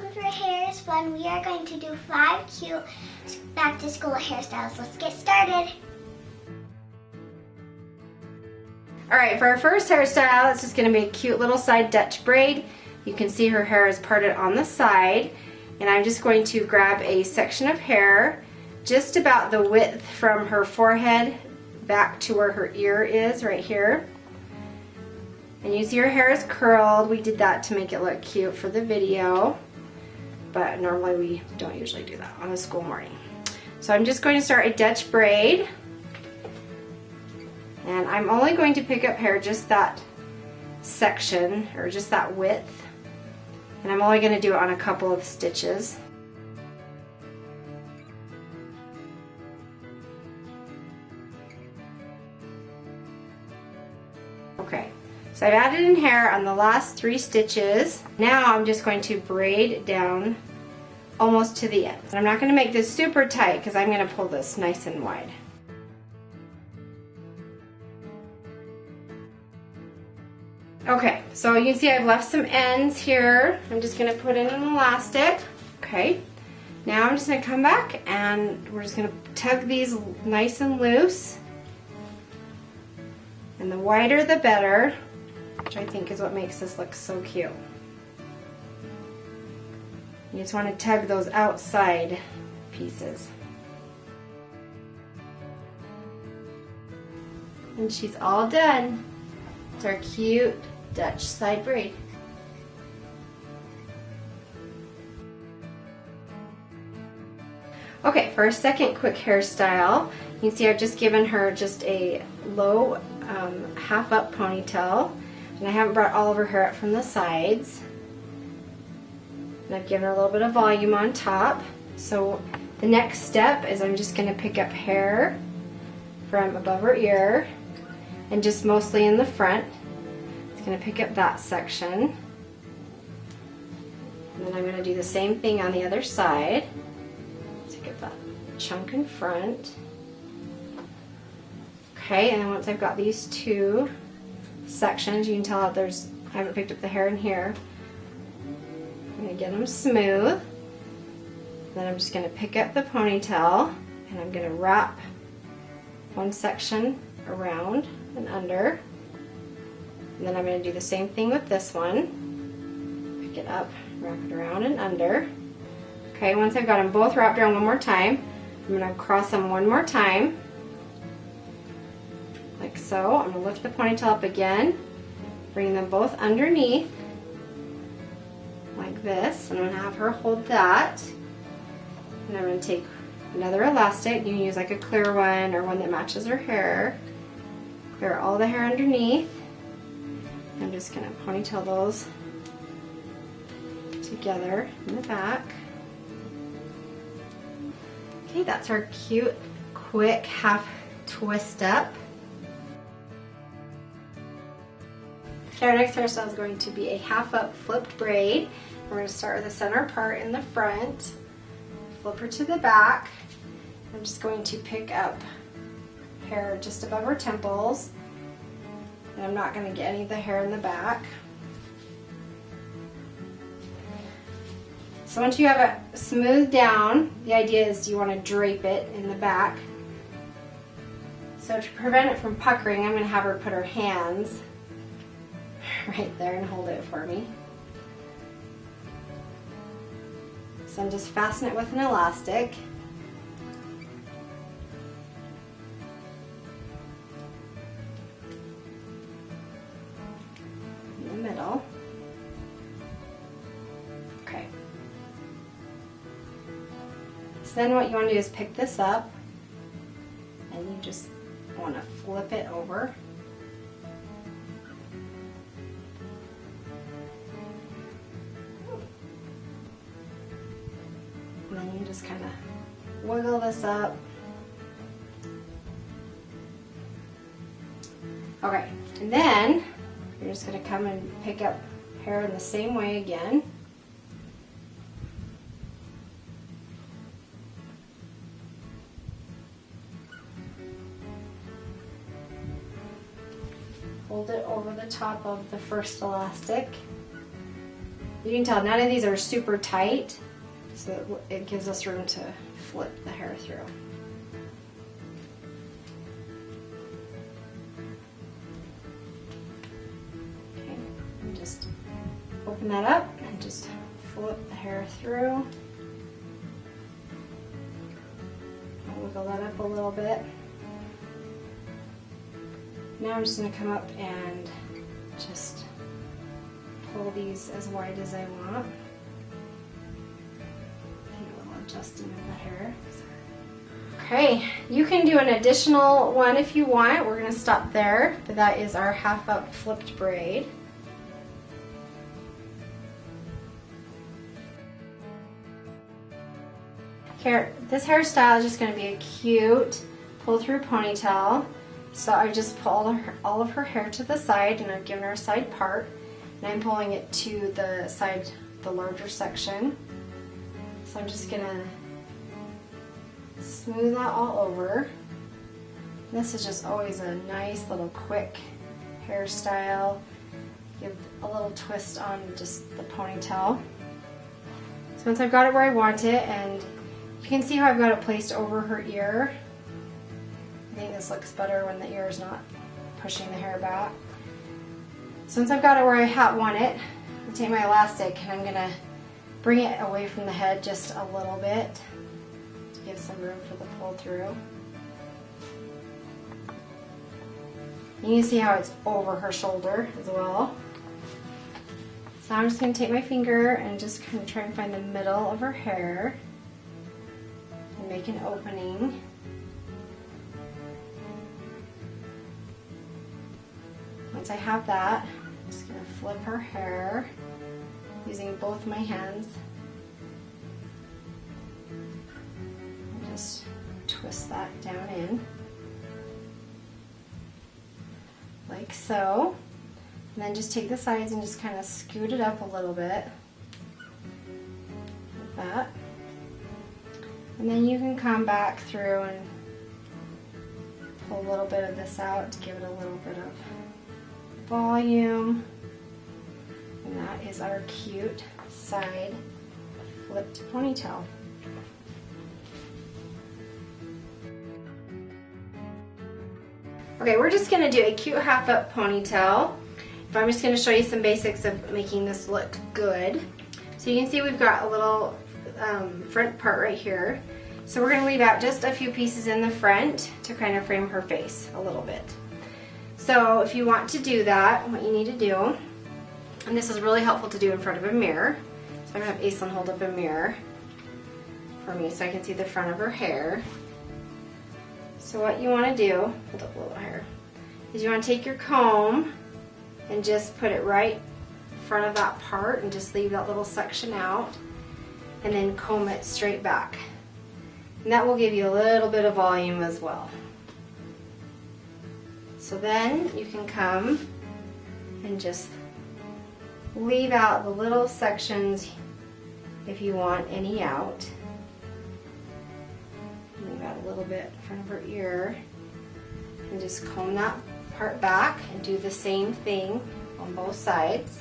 because her hair is fun, we are going to do 5 cute back to school hairstyles. Let's get started. Alright, for our first hairstyle, it's just going to be a cute little side Dutch braid. You can see her hair is parted on the side, and I'm just going to grab a section of hair just about the width from her forehead back to where her ear is, right here. And you see her hair is curled. We did that to make it look cute for the video, but normally we don't usually do that on a school morning. So I'm just going to start a Dutch braid, and I'm only going to pick up hair just that section, or just that width, and I'm only going to do it on a couple of stitches. Okay, so I've added in hair on the last 3 stitches. Now I'm just going to braid down almost to the ends. And I'm not going to make this super tight because I'm going to pull this nice and wide. Okay, so you can see I've left some ends here. I'm just going to put in an elastic. Okay, now I'm just going to come back and we're just going to tug these nice and loose. And the wider the better, which I think is what makes this look so cute. You just want to tug those outside pieces. And she's all done. It's our cute Dutch side braid. Okay, for our second quick hairstyle, you can see I've just given her just a low half up ponytail, and I haven't brought all of her hair up from the sides. And I've given her a little bit of volume on top. So the next step is I'm just going to pick up hair from above her ear and just mostly in the front. It's going to pick up that section. And then I'm going to do the same thing on the other side. Pick up that chunk in front. Okay, and then once I've got these 2 sections, you can tell that I haven't picked up the hair in here. I'm going to get them smooth. Then I'm just going to pick up the ponytail and I'm going to wrap one section around and under. And then I'm going to do the same thing with this one. Pick it up, wrap it around and under. Okay, once I've got them both wrapped around one more time, I'm going to cross them one more time. Like so. I'm going to lift the ponytail up again, bring them both underneath, like this. And I'm going to have her hold that. And I'm going to take another elastic. You can use like a clear one or one that matches her hair. Clear all the hair underneath. I'm just going to ponytail those together in the back. Okay, that's our cute, quick half twist up. Our next hairstyle is going to be a half up flipped braid. We're going to start with the center part in the front, flip her to the back. I'm just going to pick up hair just above her temples, and I'm not going to get any of the hair in the back. So once you have it smoothed down, the idea is you want to drape it in the back. So to prevent it from puckering, I'm going to have her put her hands right there and hold it for me. So I'm just fasten it with an elastic. In the middle. Okay. So then what you want to do is pick this up and you just want to flip it over. And then you just kind of wiggle this up. Okay, and then you're just going to come and pick up hair in the same way again. Hold it over the top of the first elastic. You can tell none of these are super tight, so it gives us room to flip the hair through. Okay, and just open that up and just flip the hair through. I'll wiggle that up a little bit. Now I'm just going to come up and just pull these as wide as I want. And a little adjusting of the hair. Okay, you can do an additional one if you want. We're going to stop there, but that is our half up flipped braid. Here, this hairstyle is just going to be a cute pull through ponytail. So I just pulled all of her hair to the side, and I've given her a side part, and I'm pulling it to the side, the larger section. So I'm just going to smooth that all over. This is just always a nice little quick hairstyle. Give a little twist on just the ponytail. So once I've got it where I want it, and you can see how I've got it placed over her ear. I think this looks better when the ear is not pushing the hair back. So once I've got it where I want it, I'll take my elastic and I'm going to bring it away from the head just a little bit to give some room for the pull through. You can see how it's over her shoulder as well. So I'm just going to take my finger and just kind of try and find the middle of her hair and make an opening. Once I have that, I'm just going to flip her hair using both my hands and just twist that down in like so. And then just take the sides and just kind of scoot it up a little bit like that. And then you can come back through and pull a little bit of this out to give it a little bit of volume. And that is our cute side flipped ponytail. Okay, we're just going to do a cute half up ponytail. But I'm just going to show you some basics of making this look good. So you can see we've got a little front part right here. So we're going to leave out just a few pieces in the front to kind of frame her face a little bit. So if you want to do that, what you need to do, and this is really helpful to do in front of a mirror. So I'm going to have Aislinn hold up a mirror for me so I can see the front of her hair. So what you want to do, hold up a little hair, is you want to take your comb and just put it right in front of that part and just leave that little section out and then comb it straight back. And that will give you a little bit of volume as well. So then you can come and just leave out the little sections if you want any out. Leave out a little bit in front of her ear and just comb that part back and do the same thing on both sides.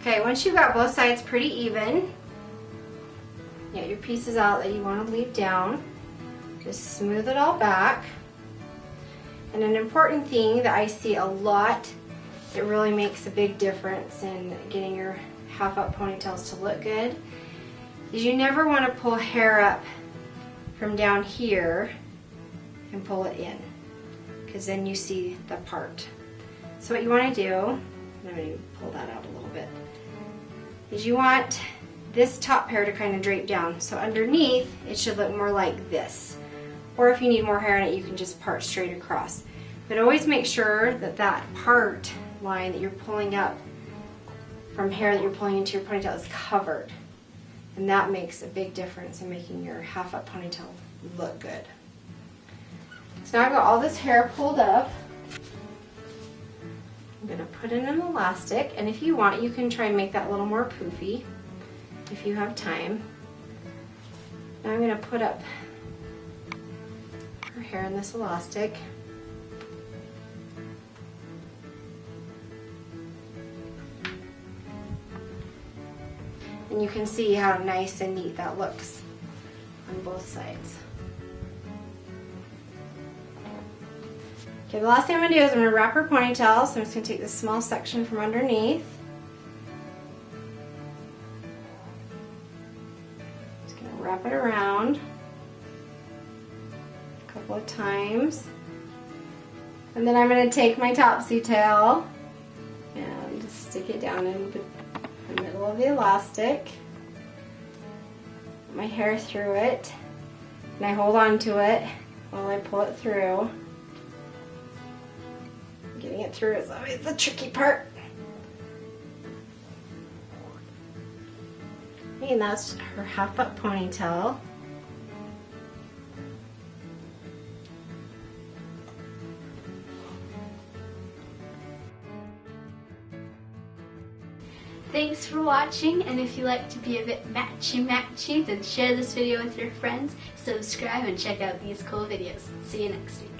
Okay, once you've got both sides pretty even, get your pieces out that you want to leave down. Just smooth it all back. And an important thing that I see a lot that really makes a big difference in getting your half up ponytails to look good is you never want to pull hair up from down here and pull it in, because then you see the part. So what you want to do, and I'm going to pull that out a little bit, is you want this top hair to kind of drape down. So underneath it should look more like this. Or if you need more hair in it, you can just part straight across. But always make sure that that part line that you're pulling up from hair that you're pulling into your ponytail is covered. And that makes a big difference in making your half up ponytail look good. So now I've got all this hair pulled up. I'm going to put in an elastic, and if you want, you can try and make that a little more poofy if you have time. Now I'm going to put up her hair in this elastic. And you can see how nice and neat that looks on both sides. Okay, the last thing I'm going to do is I'm going to wrap her ponytail. So I'm just going to take this small section from underneath. Just going to wrap it around a couple of times. And then I'm going to take my topsy tail and just stick it down in the middle of the elastic. Put my hair through it. And I hold on to it while I pull it through. Getting it through is always the tricky part. And that's her half up ponytail. Thanks for watching, and if you like to be a bit matchy-matchy, then share this video with your friends, subscribe, and check out these cool videos. See you next week.